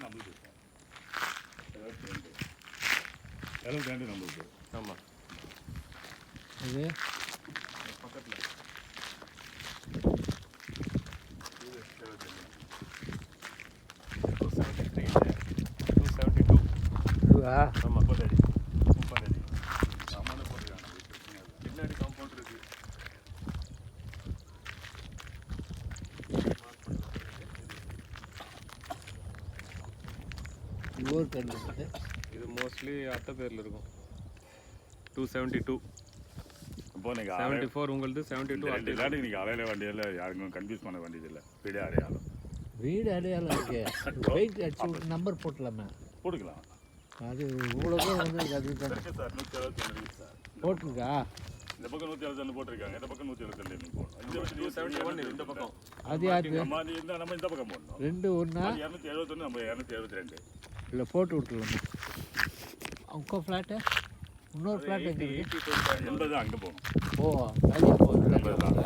நம்மளுக்கு இருக்கும் 72 நம்மளுக்கு. ஆமாம் இது பக்கத்தில் இது 273 272. இதுவா? ஆமாம் 30 அடி 30 அடி சாமான போட்டுருக்காங்க. பின்னாடி காம்பவுண்ட் இருக்குது. இவர் கண்டு இது மோஸ்ட்லி அத்தை பேரில் இருக்கும். 272 இப்போ நீங்கள் 74 உங்களது 72 2 இல்லாட்டி நீங்கள் அலையில வண்டியில் யாருக்கும் கன்ஃபியூஸ் பண்ண வேண்டியதில்லை. வீடு அடையாளம் வீடு அடையாளம் இருக்கு. பெயிண்ட் அடிச்சு விட்டு நம்பர் போட்டலாமே. போட்டுக்கலாம். அது இவ்வளோ தூரம் வந்து அது தானே இருக்கு சார் 171 சார். போட்டிருக்கா? இந்த பக்கம் 172 போட்டிருக்காங்க. இந்த பக்கம் 172 போடணும். 271 இந்த பக்கம். அது யாரு? நம்ம இந்த பக்கம் போடணும். 2 1 271 நம்ம 272 இல்லை போட்டு விட்டுருலாம். அவங்க ஃப்ளாட்டு இன்னொரு ஃப்ளாட் எங்கே இருக்குது? 80 அங்கே போகணும். ஓ, வேலையாக போகுது. 80 தான்.